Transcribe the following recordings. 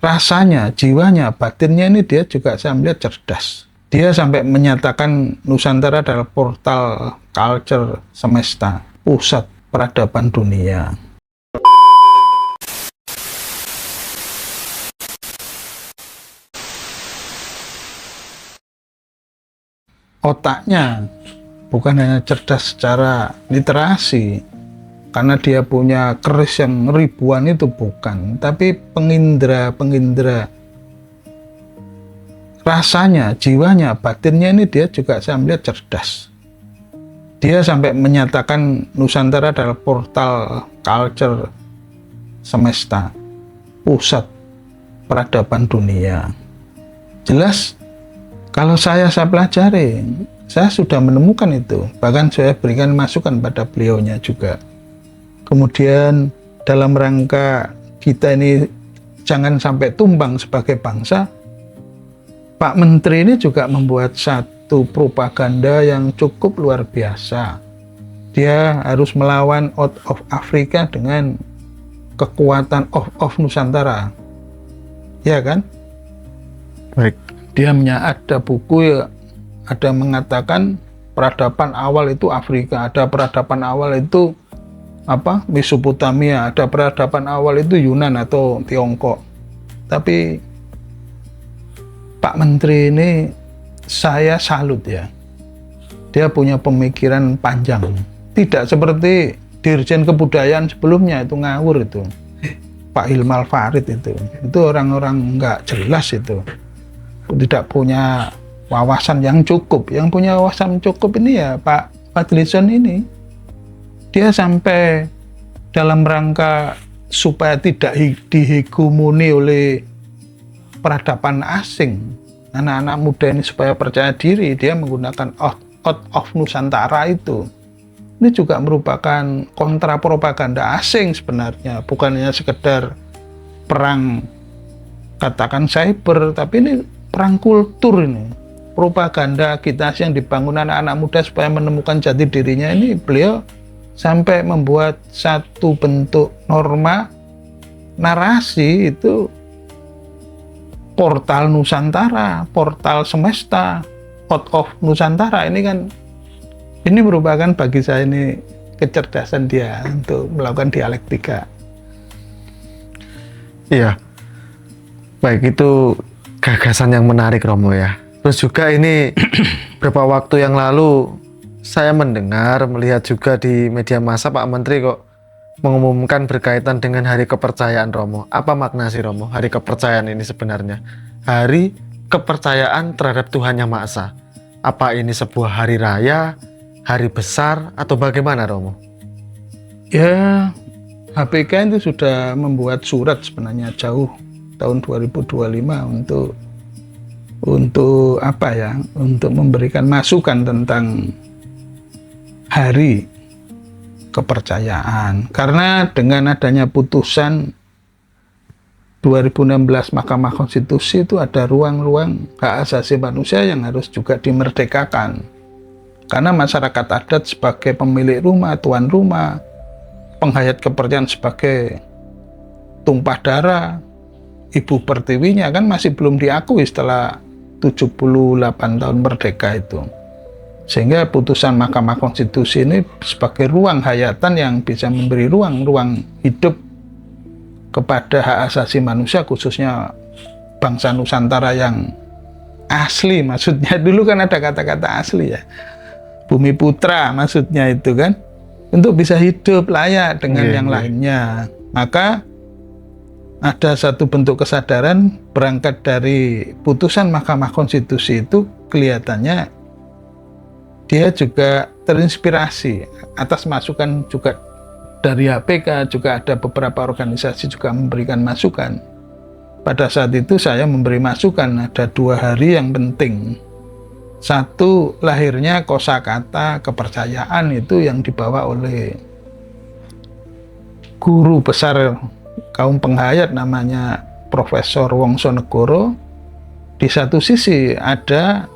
rasanya, jiwanya, batinnya ini dia juga saya melihat cerdas. Dia sampai menyatakan Nusantara adalah portal culture semesta, pusat peradaban dunia. Otaknya bukan hanya cerdas secara literasi, karena dia punya keris yang ribuan itu bukan, tapi pengindra rasanya, jiwanya, batinnya ini dia juga saya melihat cerdas. Dia sampai menyatakan Nusantara adalah portal culture semesta, pusat peradaban dunia. Jelas, kalau saya pelajari, saya sudah menemukan itu. Bahkan saya berikan masukan pada beliaunya juga. Kemudian dalam rangka kita ini jangan sampai tumbang sebagai bangsa, Pak Menteri ini juga membuat satu propaganda yang cukup luar biasa. Dia harus melawan out of Afrika dengan kekuatan of Nusantara. Ya kan? Baik. Dia ada buku ya, ada mengatakan peradaban awal itu Afrika, ada peradaban awal itu Mesopotamia, ada peradaban awal itu Yunan atau Tiongkok. Tapi Pak Menteri ini saya salut ya. Dia punya pemikiran panjang. Tidak seperti Dirjen Kebudayaan sebelumnya itu ngawur itu. Pak Hilmal Farid itu orang-orang nggak jelas itu. Tidak punya wawasan yang cukup. Yang punya wawasan cukup ini ya Pak Fadlizon ini. Dia sampai dalam rangka supaya tidak dihegemoni oleh peradaban asing, anak-anak muda ini supaya percaya diri, dia menggunakan out of Nusantara itu. Ini juga merupakan kontra propaganda asing sebenarnya, bukan hanya sekedar perang katakan cyber, tapi ini perang kultur ini. Propaganda kita yang dibangun anak-anak muda supaya menemukan jati dirinya ini, beliau sampai membuat satu bentuk norma narasi itu portal Nusantara, portal semesta, out of Nusantara. Ini merupakan bagi saya ini kecerdasan dia untuk melakukan dialektika. Iya, baik, itu gagasan yang menarik Romo ya. Terus juga ini beberapa waktu yang lalu saya melihat juga di media massa Pak Menteri kok mengumumkan berkaitan dengan Hari Kepercayaan Romo. Apa makna sih Romo Hari Kepercayaan ini sebenarnya? Hari kepercayaan terhadap Tuhan Yang Maha Esa. Apa ini sebuah hari raya, hari besar, atau bagaimana Romo? Ya, HPK itu sudah membuat surat sebenarnya jauh tahun 2025 untuk memberikan masukan tentang hari kepercayaan. Karena dengan adanya putusan 2016 Mahkamah Konstitusi itu ada ruang-ruang hak asasi manusia yang harus juga dimerdekakan. Karena masyarakat adat sebagai pemilik rumah, tuan rumah, penghayat kepercayaan sebagai tumpah darah, ibu pertiwinya kan masih belum diakui setelah 78 tahun merdeka itu. Sehingga putusan Mahkamah Konstitusi ini sebagai ruang hayatan yang bisa memberi ruang hidup kepada hak asasi manusia, khususnya bangsa Nusantara yang asli. Maksudnya dulu kan ada kata-kata asli ya, bumi putra maksudnya itu kan, untuk bisa hidup layak dengan yang lainnya. Maka ada satu bentuk kesadaran berangkat dari putusan Mahkamah Konstitusi itu, kelihatannya dia juga terinspirasi atas masukan juga dari HPK, juga ada beberapa organisasi juga memberikan masukan. Pada saat itu saya memberi masukan, ada 2 hari yang penting. Satu, lahirnya kosakata kepercayaan itu yang dibawa oleh guru besar kaum penghayat namanya Profesor Wongsonegoro. Di satu sisi ada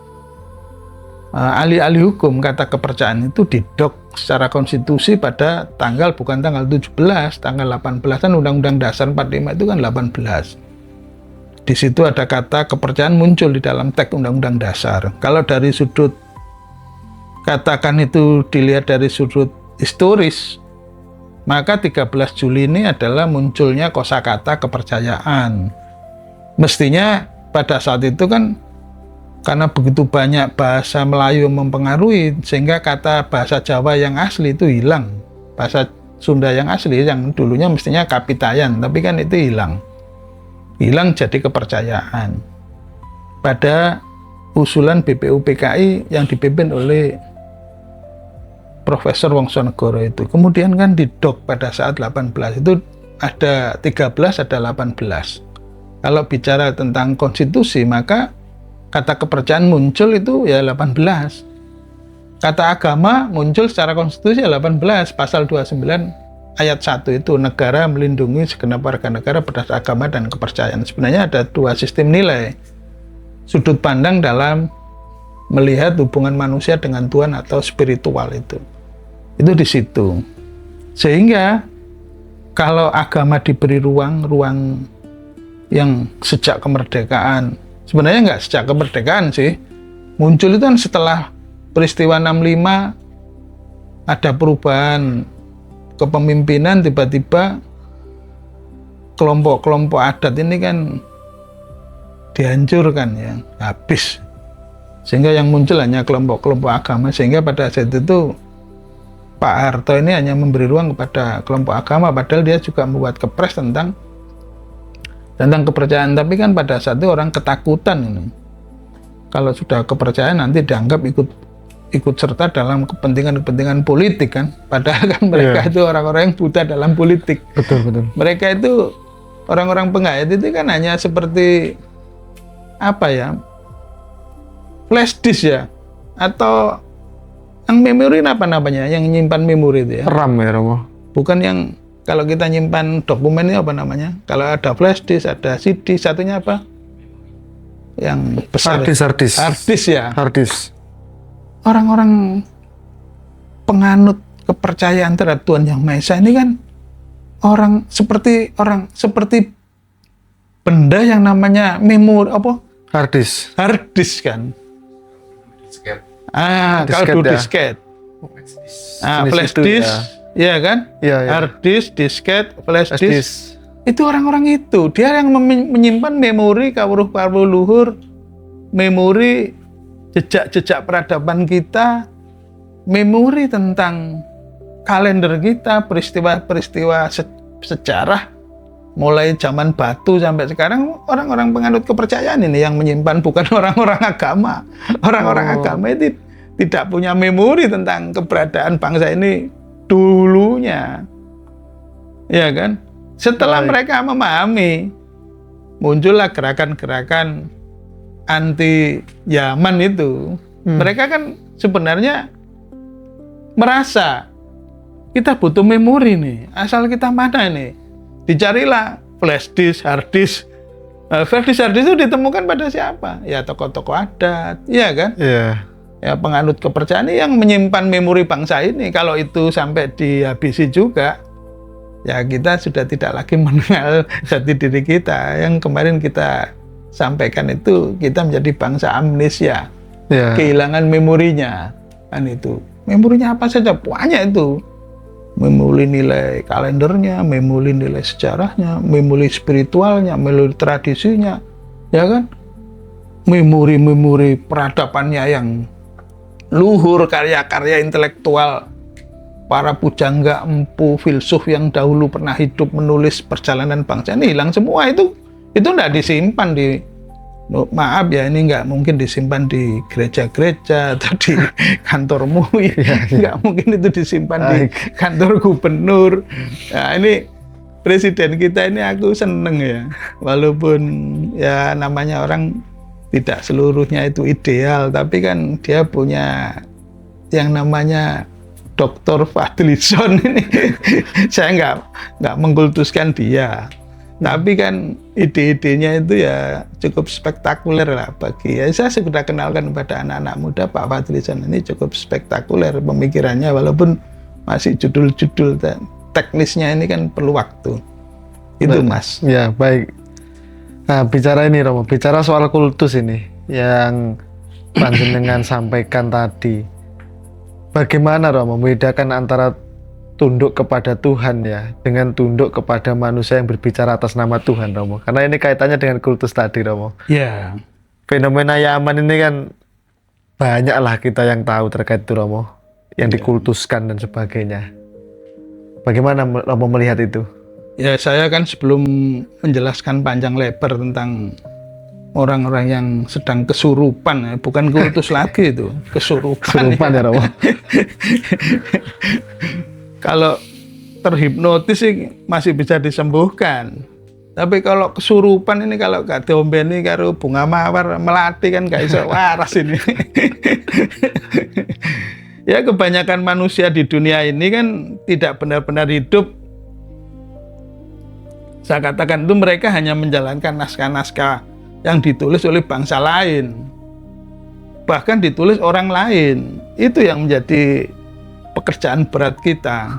ahli-ahli hukum, kata kepercayaan itu didok secara konstitusi pada bukan tanggal 17, tanggal 18 kan Undang-Undang Dasar 45 itu kan 18. di situ ada kata kepercayaan muncul di dalam teks Undang-Undang Dasar. Kalau dari sudut katakan itu dilihat dari sudut historis, maka 13 Juli ini adalah munculnya kosakata kepercayaan. Mestinya pada saat itu kan karena begitu banyak bahasa Melayu yang mempengaruhi sehingga kata bahasa Jawa yang asli itu hilang. Bahasa Sunda yang asli yang dulunya mestinya kapitayan, tapi kan itu hilang. Hilang jadi kepercayaan. Pada usulan BPUPKI yang dipimpin oleh Profesor Wongsonegoro itu. Kemudian kan didok pada saat 18 itu ada 13 ada 18. Kalau bicara tentang konstitusi maka kata kepercayaan muncul itu ya 18. Kata agama muncul secara konstitusi 18, pasal 29 ayat 1 itu negara melindungi segenap warga negara berdasarkan agama dan kepercayaan. Sebenarnya ada dua sistem nilai. Sudut pandang dalam melihat hubungan manusia dengan Tuhan atau spiritual itu. Itu di situ. Sehingga kalau agama diberi ruang yang sejak kemerdekaan, sebenarnya nggak sejak kemerdekaan sih, muncul itu kan setelah peristiwa 65 ada perubahan kepemimpinan, tiba-tiba kelompok-kelompok adat ini kan dihancurkan ya, habis. Sehingga yang muncul hanya kelompok-kelompok agama, sehingga pada saat itu Pak Harto ini hanya memberi ruang kepada kelompok agama, padahal dia juga membuat kepres tentang kepercayaan. Tapi kan pada saat itu orang ketakutan ini. Kalau sudah kepercayaan nanti dianggap ikut serta dalam kepentingan politik kan, padahal kan mereka itu orang-orang yang buta dalam politik. Betul. Mereka itu orang-orang penggayat itu kan hanya seperti apa ya, flash disk ya, atau yang memori apa namanya, yang nyimpan memori itu ya, RAM ya Romo. bukan yang kalau kita nyimpan dokumen ini apa namanya, kalau ada flash disk ada CD, satunya apa yang besar, hard disk ya. Orang-orang penganut kepercayaan terhadap Tuhan Yang Maha Esa ini kan orang seperti benda yang namanya memori apa? Hard disk kan. Kalau disket. Flash disk, ya kan? Ya. Hard disk, disket, flash disk. Itu orang-orang itu, dia yang menyimpan memori kawruh-kawruh luhur, memori jejak-jejak peradaban kita, memori tentang kalender kita, peristiwa-peristiwa sejarah mulai zaman batu sampai sekarang. Orang-orang penganut kepercayaan ini yang menyimpan, bukan orang-orang agama. Orang-orang agama itu tidak punya memori tentang keberadaan bangsa ini dulunya, ya kan? Setelah mereka memahami, muncullah gerakan-gerakan anti Yaman itu. Mereka kan sebenarnya merasa kita butuh memori nih, asal kita mana nih, dicarilah flash disk, hard disk. Flash disk, hard disk itu ditemukan pada siapa? Ya tokoh-tokoh adat, iya kan? Iya. Ya penganut kepercayaan yang menyimpan memori bangsa ini. Kalau itu sampai dihabisi juga, ya kita sudah tidak lagi mengenal jati diri kita. Yang kemarin kita sampaikan itu, kita menjadi bangsa amnesia, kehilangan memorinya kan. Itu memorinya apa saja, banyak itu, memori nilai kalendernya, memori nilai sejarahnya, memori spiritualnya, memori tradisinya, ya kan, memori peradabannya yang luhur, karya-karya intelektual para pujangga empu filsuf yang dahulu pernah hidup menulis perjalanan bangsa ini hilang semua. Itu nggak disimpan di, maaf ya, ini nggak mungkin disimpan di gereja-gereja atau di kantor MUI, nggak mungkin itu disimpan di kantor gubernur. Nah, ini presiden kita ini aku seneng ya, walaupun ya namanya orang tidak seluruhnya itu ideal, tapi kan dia punya yang namanya Dr. Fadlizon ini. Saya nggak mengkultuskan dia, tapi kan ide-idenya itu ya cukup spektakuler lah bagi ya. Saya sudah kenalkan kepada anak-anak muda, Pak Fadlizon ini cukup spektakuler pemikirannya, walaupun masih judul-judul teknisnya ini kan perlu waktu. Itu Mas. Ya baik. Nah, bicara ini Romo, bicara soal kultus ini yang panjenengan sampaikan tadi. Bagaimana Romo membedakan antara tunduk kepada Tuhan ya dengan tunduk kepada manusia yang berbicara atas nama Tuhan, Romo? Karena ini kaitannya dengan kultus tadi, Romo. Ya, Fenomena Yaman ini kan banyaklah kita yang tahu terkait itu, Romo, yang dikultuskan dan sebagainya. Bagaimana Romo melihat itu? ya saya kan sebelum menjelaskan panjang lebar tentang orang-orang yang sedang kesurupan, ya, bukan kultus lagi itu, kesurupan. Kesurupan ya, Romo. Kalau terhipnotis sih masih bisa disembuhkan. Tapi kalau kesurupan ini kalau gak diombeni karo bunga mawar melati kan gak bisa waras ini. Ya kebanyakan manusia di dunia ini kan tidak benar-benar hidup. Saya katakan itu mereka hanya menjalankan naskah-naskah yang ditulis oleh bangsa lain. Bahkan ditulis orang lain. Itu yang menjadi pekerjaan berat kita.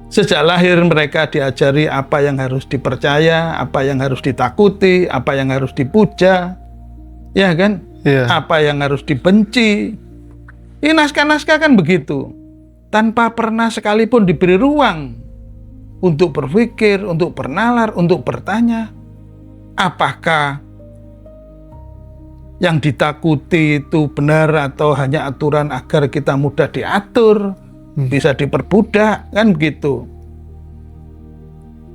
Sejak lahir mereka diajari apa yang harus dipercaya, apa yang harus ditakuti, apa yang harus dipuja, ya kan? Iya. Apa yang harus dibenci. Ini naskah-naskah kan begitu, tanpa pernah sekalipun diberi ruang untuk berpikir, untuk bernalar, untuk bertanya, apakah yang ditakuti itu benar atau hanya aturan agar kita mudah diatur, bisa diperbudak, kan begitu.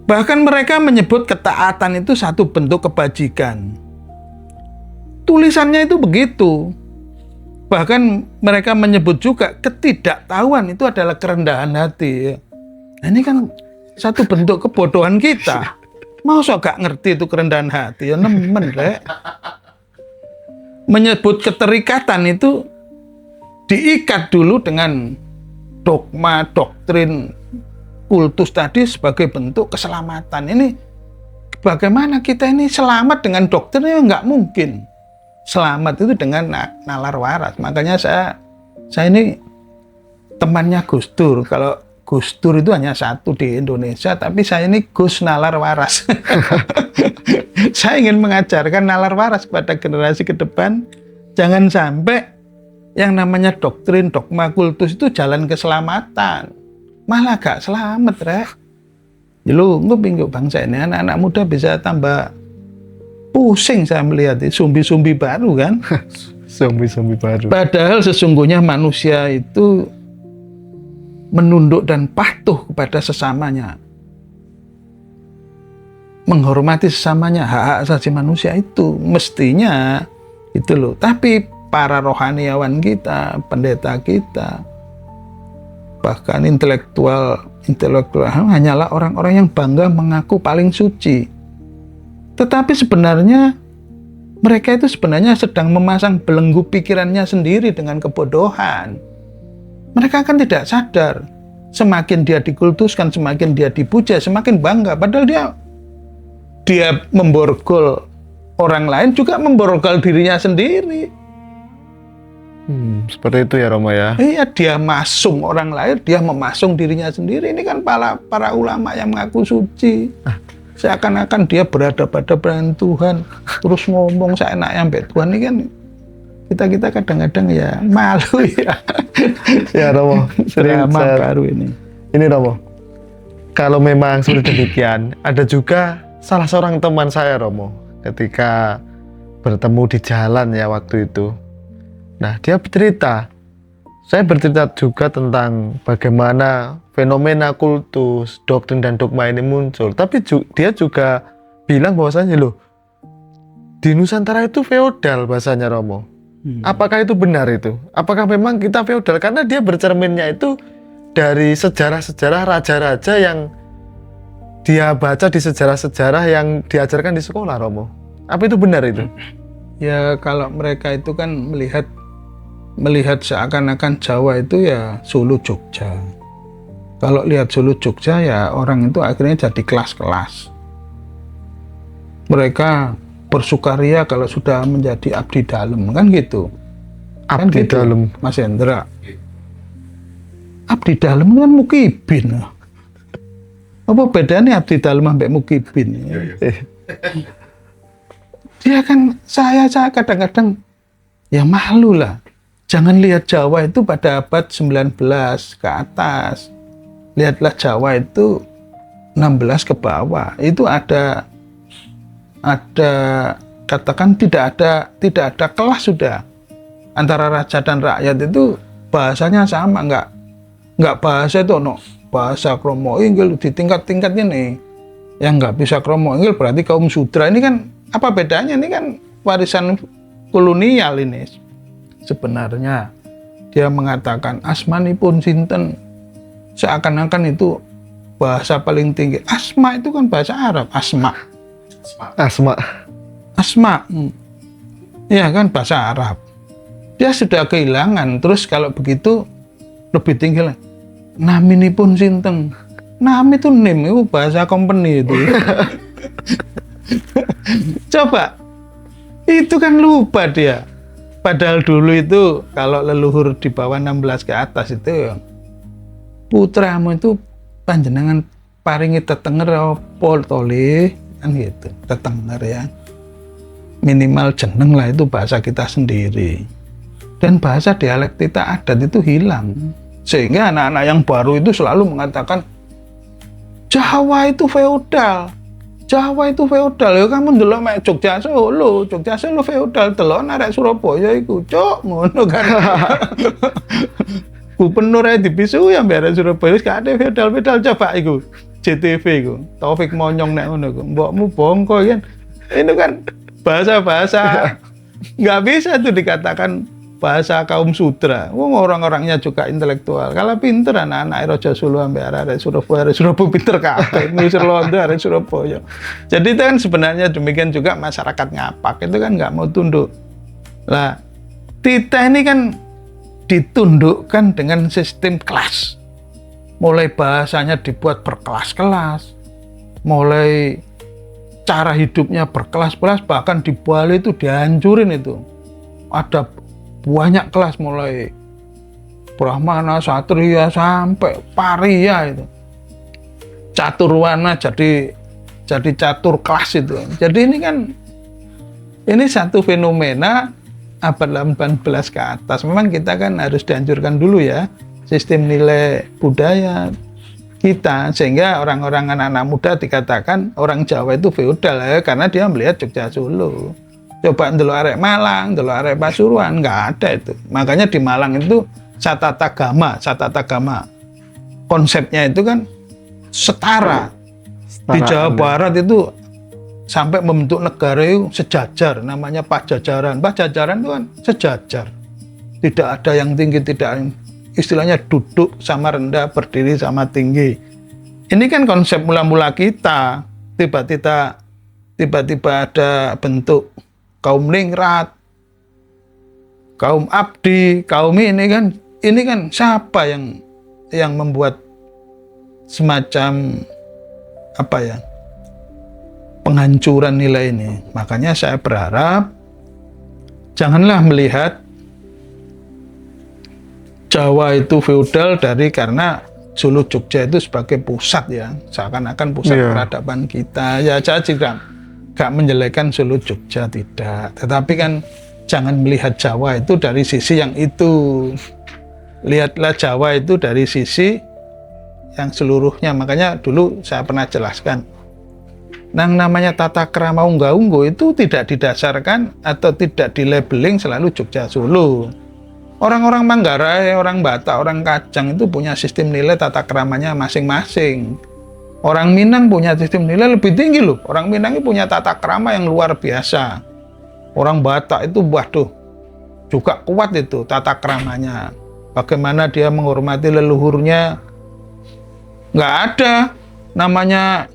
Bahkan mereka menyebut ketaatan itu satu bentuk kebajikan. Tulisannya itu begitu. Bahkan mereka menyebut juga ketidaktahuan itu adalah kerendahan hati. Nah, ini kan satu bentuk kebodohan kita. Mau gak ngerti itu kerendahan hati, ya nemen rek. Menyebut keterikatan itu diikat dulu dengan dogma, doktrin, kultus tadi sebagai bentuk keselamatan. Ini bagaimana kita ini selamat dengan doktrinnya? Nggak mungkin. Selamat itu dengan nalar waras. Makanya saya ini temannya Gus Dur. Kalau Gus Dur itu hanya satu di Indonesia, tapi saya ini Gus Nalar Waras. Saya ingin mengajarkan nalar waras kepada generasi ke depan. Jangan sampai yang namanya doktrin, dogma, kultus itu jalan keselamatan. Malah gak selamat, rek. Lu nggak bangsa ini, anak-anak muda bisa tambah pusing saya melihat zombie-zombie baru kan. Zombie-zombie baru. Padahal sesungguhnya manusia itu menunduk dan patuh kepada sesamanya. Menghormati sesamanya, hak asasi manusia itu mestinya itu loh. Tapi para rohaniawan kita, pendeta kita, bahkan intelektual hanyalah orang-orang yang bangga mengaku paling suci. Tetapi sebenarnya mereka itu sebenarnya sedang memasang belenggu pikirannya sendiri dengan kebodohan. Mereka kan tidak sadar. Semakin dia dikultuskan, semakin dia dipuja, semakin bangga. Padahal dia memborgol orang lain, juga memborgol dirinya sendiri. Seperti itu ya Romo ya. Iya, dia masung orang lain, dia memasung dirinya sendiri. Ini kan para ulama yang mengaku suci. Seakan-akan dia berhadapan dengan Tuhan, terus ngomong seenaknya sampai Tuhan. Ini kan kita kadang-kadang ya malu ya. Ya Romo, drama baru ini. Ini Romo, kalau memang seperti demikian, ada juga salah seorang teman saya Romo, ketika bertemu di jalan ya waktu itu. Nah, dia bercerita, saya bercerita juga tentang bagaimana fenomena kultus, doktrin dan dogma ini muncul. Tapi dia juga bilang bahwasanya loh, di Nusantara itu feodal bahasanya Romo. Apakah itu benar itu? Apakah memang kita feodal? Karena dia bercerminnya itu dari sejarah-sejarah raja-raja yang dia baca di sejarah-sejarah yang diajarkan di sekolah Romo. Apa itu benar itu? Ya kalau mereka itu kan melihat seakan-akan Jawa itu ya Solo Jogja. Kalau lihat Solo Jogja ya orang itu akhirnya jadi kelas-kelas. Mereka bersukaria kalau sudah menjadi abdi dalem kan gitu. Abdi kan gitu, dalem, Mas Hendra. Abdi dalem kan mukibin. Apa bedanya abdi dalem sampai mukibin? Dia kan saya kadang-kadang ya malu lah. Jangan lihat Jawa itu pada abad 19 ke atas. Lihatlah Jawa itu 16 ke bawah. Itu ada katakan tidak ada kelas sudah. Antara raja dan rakyat itu bahasanya sama, nggak bahasa itu bahasa kromo inggil di tingkat-tingkatnya nih. Yang nggak bisa kromo inggil berarti kaum sudra. Ini kan apa bedanya? Ini kan warisan kolonial ini. Sebenarnya dia mengatakan asmanipun sinten, seakan-akan itu bahasa paling tinggi. Asma itu kan bahasa Arab, asma. Ya kan bahasa Arab. Dia sudah kehilangan. Terus kalau begitu lebih tinggi lah. Naminipun sinten. Nami itu name, itu bahasa company itu. Coba, itu kan lupa dia. Padahal dulu itu kalau leluhur di bawah 16 ke atas itu, putramu itu panjenengan paringi tetenger apa toleh, kan gitu, tetenger ya. Minimal jeneng lah, itu bahasa kita sendiri. Dan bahasa dialektika adat itu hilang. Sehingga anak-anak yang baru itu selalu mengatakan Jawa itu feodal. Jawa itu feodal. Ya kamu ndelok mek Jogja Solo feodal, delok arek Surabaya iku, cuk, ngono kan. Gubernur ae dipisu yang arek Surabaya wis gak ada feodal coba iku. JTV iku. Taufik Monyong nek ngono iku. Mbokmu bongko kan. Itu kan bahasa-bahasa nggak bisa tuh dikatakan bahasa kaum sudra. Orang-orangnya juga intelektual. Kalau pinter anak-anak Raja Solo sampai arek Surabaya pinter kabeh. Misir Londo arek Surabaya. Jadi itu kan sebenarnya demikian juga masyarakat Ngapak itu kan nggak mau tunduk. Lah, kita ini kan ditundukkan dengan sistem kelas. Mulai bahasanya dibuat berkelas-kelas. Mulai cara hidupnya berkelas-kelas, bahkan di Bali itu dihancurin itu. Ada banyak kelas mulai Brahmana, Satria sampai Paria itu. Caturwana jadi catur kelas itu. Jadi ini satu fenomena abad 18 ke atas. Memang kita kan harus dihancurkan dulu ya sistem nilai budaya kita, sehingga orang-orang anak-anak muda dikatakan orang Jawa itu feodal ya, karena dia melihat Jogja Solo. Coba ndelok arek Malang, ndelok arek Pasuruan, nggak ada itu. Makanya di Malang itu Satatagama. Konsepnya itu kan setara. Di Jawa Barat itu sampai membentuk negara itu sejajar, namanya Pajajaran. Pajajaran itu kan sejajar. Tidak ada yang tinggi, tidak istilahnya duduk sama rendah, berdiri sama tinggi. Ini kan konsep mula-mula kita. Tiba-tiba ada bentuk kaum ningrat, kaum abdi, kaum ini kan siapa yang membuat semacam apa ya, penghancuran nilai ini. Makanya saya berharap janganlah melihat Jawa itu feodal karena Solo Jogja itu sebagai pusat ya, seakan-akan pusat peradaban kita. Ya saya juga gak menjelekan Solo Jogja, tidak. Tetapi kan jangan melihat Jawa itu dari sisi yang itu. Lihatlah Jawa itu dari sisi yang seluruhnya. Makanya dulu saya pernah jelaskan, namanya tata krama ungga-unggo itu tidak didasarkan atau tidak dilabeling selalu Jogja Solo. Orang-orang Manggarai, orang Batak, orang Kajang itu punya sistem nilai tata kramanya masing-masing. Orang Minang punya sistem nilai lebih tinggi loh. Orang Minang itu punya tata krama yang luar biasa. Orang Batak itu waduh juga kuat itu tata kramanya. Bagaimana dia menghormati leluhurnya. Nggak ada namanya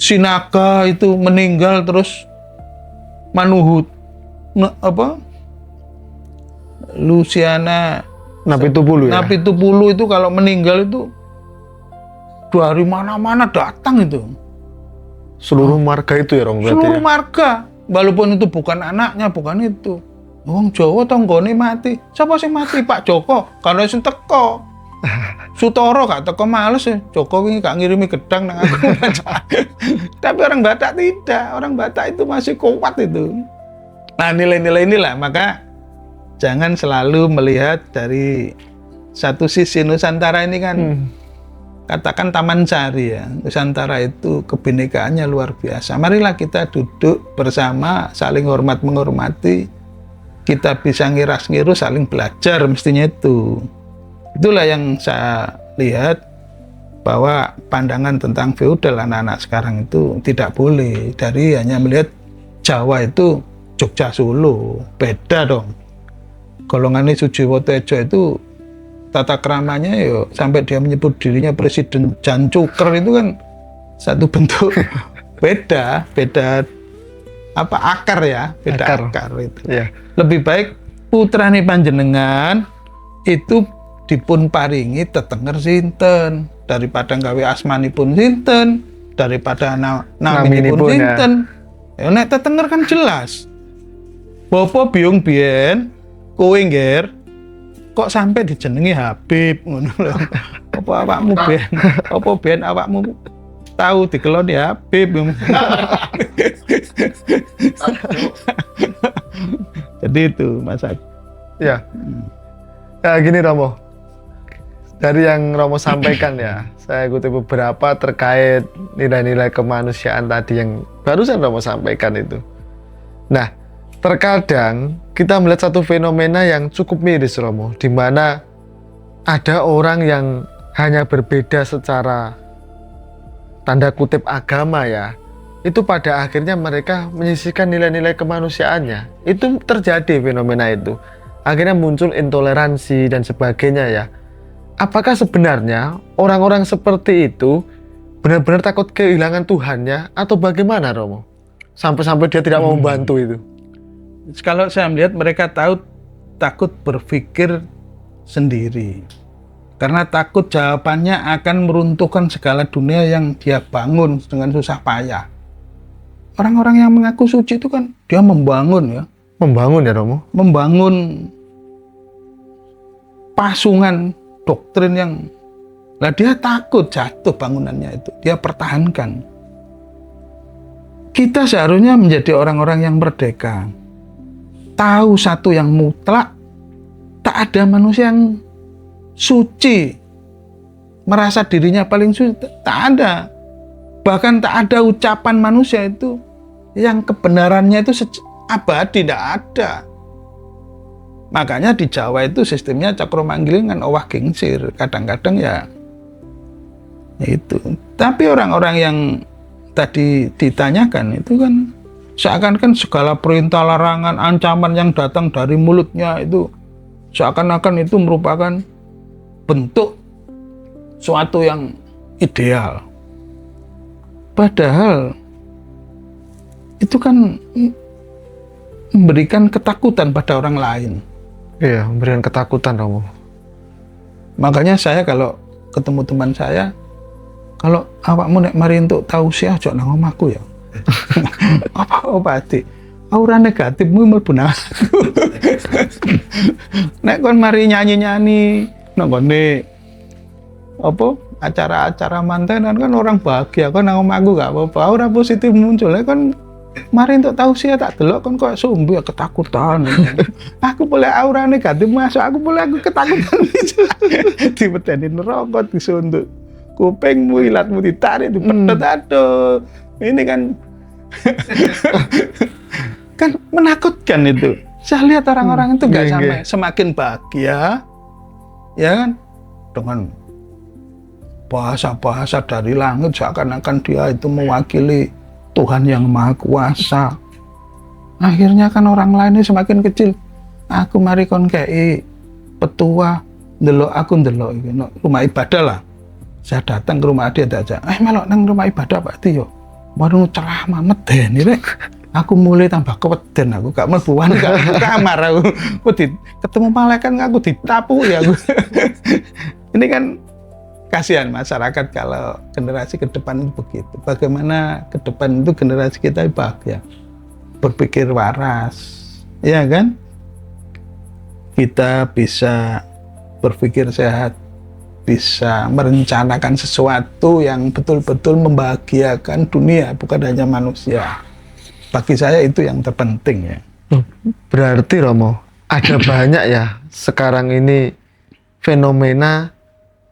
Sinaga itu meninggal terus manuhut Luciana Napitupulu ya. Napitupulu itu kalau meninggal itu dari mana-mana datang itu. Seluruh marga itu ya, Rong? Seluruh marga. Walaupun itu bukan anaknya, bukan itu. Wong Jawa tanggane mati. Siapa sih mati? Pak Joko. Karena sing teko. Sutoro gak teko males ya. Jokowi gak ngirimi gedang nang aku. Tapi orang Batak tidak. Orang Batak itu masih kuat itu. Nah, nilai-nilai inilah, maka jangan selalu melihat dari satu sisi. Nusantara ini kan katakan Taman Sari ya. Nusantara itu kebinekaannya luar biasa. Marilah kita duduk bersama, saling hormat menghormati. Kita bisa ngiras-ngiru, saling belajar mestinya itu. Itulah yang saya lihat, bahwa pandangan tentang feodal anak-anak sekarang itu tidak boleh. Dari hanya melihat Jawa itu Jogja Solo, beda dong. Golongan Sujiwo Tejo itu tata keramanya yo sampai dia menyebut dirinya Presiden Jan Cuker itu kan satu bentuk beda apa akar ya, beda akar itu. Yeah. Lebih baik putrane panjenengan itu dipun paringi tetenger sinten daripada gawe asmanipun sinten, daripada naminipun sinten. Ya nek tetenger kan jelas. Bapak biung biyen kowe ngger kok sampai dijenengi Habib ngono lho. Apa awakmu ben? Apa ben awakmu tahu dikeloni Habib? Jadi itu Mas Agus. Ya. Ya gini Romo. Dari yang Romo sampaikan ya, saya kutip beberapa terkait nilai-nilai kemanusiaan tadi yang barusan Romo sampaikan itu. Nah, terkadang kita melihat satu fenomena yang cukup miris Romo, di mana ada orang yang hanya berbeda secara tanda kutip agama ya, itu pada akhirnya mereka menyisihkan nilai-nilai kemanusiaannya. Itu terjadi fenomena itu. Akhirnya muncul intoleransi dan sebagainya ya. Apakah sebenarnya orang-orang seperti itu benar-benar takut kehilangan Tuhannya atau bagaimana Romo? Sampai-sampai dia tidak mau membantu itu. Kalau saya melihat mereka takut berpikir sendiri. Karena takut jawabannya akan meruntuhkan segala dunia yang dia bangun dengan susah payah. Orang-orang yang mengaku suci itu kan dia membangun ya. Membangun ya Romo? Membangun pasungan doktrin yang dia takut jatuh bangunannya itu. Dia pertahankan. Kita seharusnya menjadi orang-orang yang merdeka. Tahu satu yang mutlak, tak ada manusia yang suci, merasa dirinya paling suci, tak ada. Bahkan tak ada ucapan manusia itu yang kebenarannya itu abadi, tidak ada. Makanya di Jawa itu sistemnya cakramanggiling kan owah gingsir, kadang-kadang ya itu. Tapi orang-orang yang tadi ditanyakan itu kan seakan-akan segala perintah, larangan, ancaman yang datang dari mulutnya itu seakan-akan itu merupakan bentuk suatu yang ideal. Padahal itu kan memberikan ketakutan pada orang lain. Iya, memberikan ketakutan Romo. Makanya saya kalau ketemu teman saya, kalau awakmu nek mari entuk tausiah aja nang omahku ya. Apa adik? Aura negatifmu mlebu nang aku. Nek kon mari nyanyi-nyanyi nang gone apa acara-acara mantenan kan orang bahagia, kan nang omahku gak apa-apa. Aura positif muncul kan mari untuk tausiah tak delok kon kok sumbu ya ketakutan. Aku boleh aura negatif masuk, aku boleh aku ketakutan. Dipeteni neraka disunduk. Kupingmu, ilatmu ditarik, dipedet, aduh. Ini kan kan menakutkan itu. Saya lihat orang-orang itu nggak sampai semakin bahagia, ya kan, dengan bahasa-bahasa dari langit seakan-akan dia itu mewakili Tuhan yang Maha Kuasa. Akhirnya kan orang lainnya semakin kecil. Aku mari kon kei petua, ndelok aku ndelok iki rumah ibadah lah. Saya datang ke rumah dia aja. Melok nang rumah ibadah Pak Tio. Baru ceramah medeni rek. Aku mulai tambah keweden, aku gak mlebuan gak kamar aku. Ketemu malaikat aku ditapu ya aku. Ini kan kasihan masyarakat kalau generasi ke depan itu begitu. Bagaimana ke depan itu generasi kita bahagia, berpikir waras, ya kan? Kita bisa berpikir sehat, bisa merencanakan sesuatu yang betul-betul membahagiakan dunia, bukan hanya manusia. Bagi saya itu yang terpenting ya. Berarti Romo, ada banyak ya sekarang ini fenomena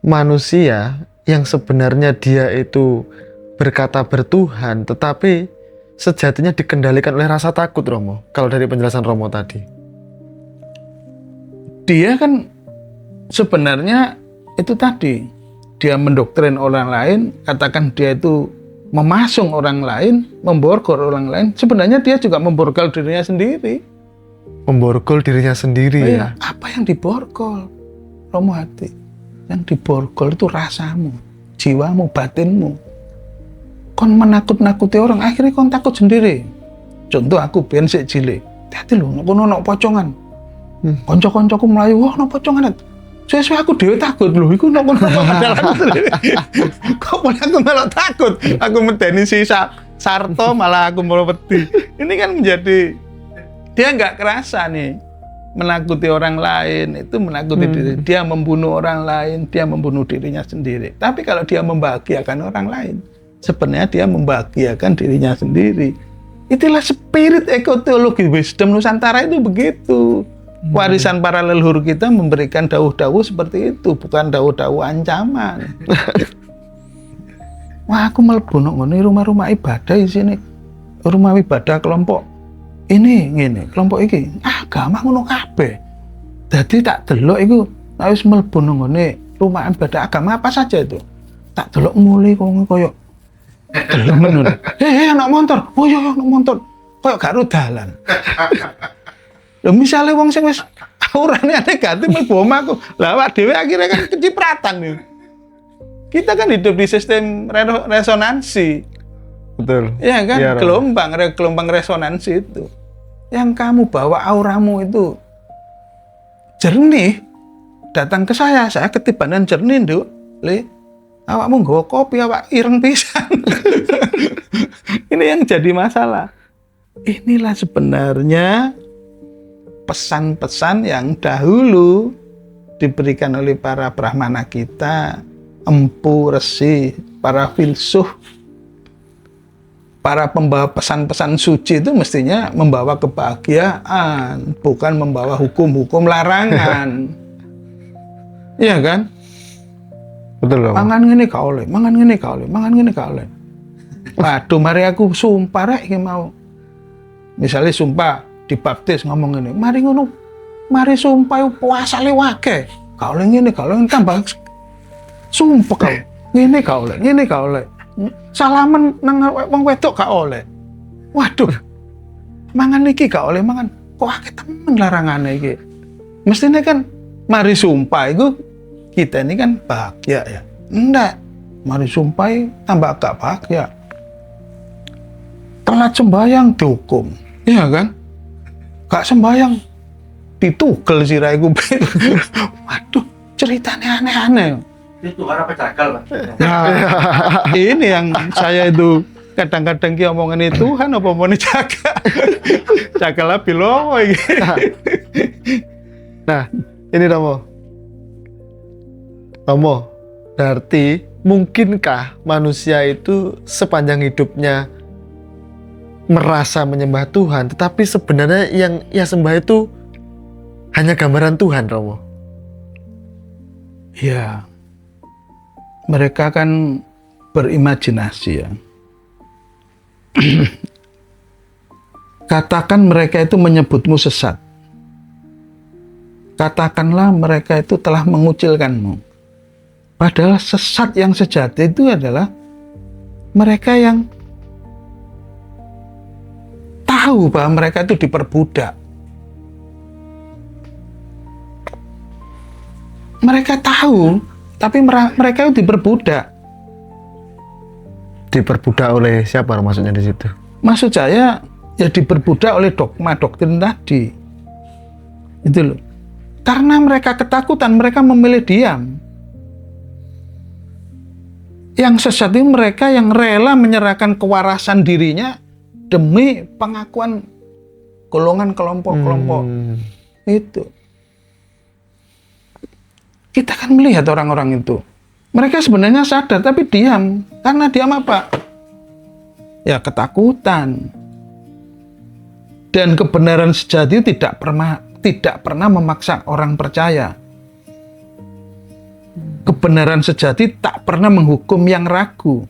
manusia yang sebenarnya dia itu berkata bertuhan, tetapi sejatinya dikendalikan oleh rasa takut, Romo. Kalau dari penjelasan Romo tadi. Dia kan sebenarnya itu tadi, dia mendoktrin orang lain, katakan dia itu memasung orang lain, memborgol orang lain, sebenarnya dia juga memborgol dirinya sendiri. Memborgol dirinya sendiri ya. Apa yang diborgol? Romo hati. Yang diborgol itu rasamu, jiwamu, batinmu. Kon menakut-nakuti orang, akhirnya kon takut sendiri. Contoh aku biyen sik cilik. Hati lho, kono ono pocongan. Konco-koncoku mlayu, wah ono pocongan. Sesuai aku dhewe takut lho, iku ono padahal aku sendiri. Kok malah aku malah takut. Aku medeni si Sarto malah aku malah wedi. Ini kan menjadi dia nggak kerasa nih menakuti orang lain, itu menakuti diri. Dia membunuh orang lain, dia membunuh dirinya sendiri. Tapi kalau dia membahagiakan orang lain, sebenarnya dia membahagiakan dirinya sendiri. Itulah spirit ekoteologi wisdom Nusantara itu begitu. Warisan para leluhur kita memberikan dawuh-dawuh seperti itu, bukan dawuh-dawuh ancaman. Wah, aku mlebu nang rumah-rumah ibadah di sini. Rumah ibadah kelompok ini ngene, kelompok iki agama ngono kabeh. Dadi tak delok iku wis mlebu nang rumah ibadah agama apa saja itu. Tak delok mulai koyo demen ngono. Anak motor. Oh iya anak motor. Koyo gak ro dalan. Lho misale wong sing wis aurane negatif mlebu omahku. Lah awak dhewe akhirnya kan kecipratan nih. Kita kan hidup di sistem resonansi. Betul. Ya kan, ya, gelombang resonansi itu. Yang kamu bawa auramu itu jernih, datang ke saya ketibanan jernih, Nduk. Le, awakmu nggawa kopi, awak ireng pisan. Ini yang jadi masalah. Inilah sebenarnya pesan-pesan yang dahulu diberikan oleh para brahmana kita, empu, resi, para filsuf. Para pembawa pesan-pesan suci itu mestinya membawa kebahagiaan, bukan membawa hukum-hukum larangan. Iya kan? Betul loh. Mangan ngene gak oleh, mangan ngene gak oleh, mangan ngene gak oleh. Waduh, mari aku sumpah rek iki mau. Misalnya sumpah dibaptis ngomong ngene, mari ngono. Mari sumpah puasa le wake. Gak oleh ngene, gak oleh tambah sumpah kau. Ngene gak oleh, ngene gak oleh. Salaman nang wong wedok gak oleh. Waduh. Mangan iki gak oleh mangan. Kok akeh temen larangane iki. Mestinya kan mari sumpah itu kita ini kan bahagia ya. Enggak. Mari sumpah tambah gak bahagia. Telat sembayang dihukum. Iya kan? Gak sembayang ditugel sirai kuping. Waduh, ceritanya aneh-aneh. Itu Tuhan apa cakal, Pak? Nah, ini yang saya itu kadang-kadang ki omongan itu Tuhan apa mau jaga. Jaga lebih lowo iki. Nah, ini Romo, berarti mungkinkah manusia itu sepanjang hidupnya merasa menyembah Tuhan, tetapi sebenarnya yang ia sembah itu hanya gambaran Tuhan, Romo? Ya, mereka kan berimajinasi ya. Katakan mereka itu menyebutmu sesat. Katakanlah mereka itu telah mengucilkanmu. Padahal sesat yang sejati itu adalah mereka yang tahu bahwa mereka itu diperbudak. Mereka tahu, tapi mereka itu diperbudak. Diperbudak oleh siapa maksudnya di situ? Maksud saya ya diperbudak oleh dogma doktrin tadi. Itu loh. Karena mereka ketakutan, mereka memilih diam. Yang sesat itu mereka yang rela menyerahkan kewarasan dirinya demi pengakuan golongan kelompok-kelompok itu. kita kan melihat orang-orang itu. Mereka sebenarnya sadar tapi diam. Karena diam apa? Ya ketakutan. Dan kebenaran sejati tidak pernah memaksa orang percaya. Kebenaran sejati tak pernah menghukum yang ragu.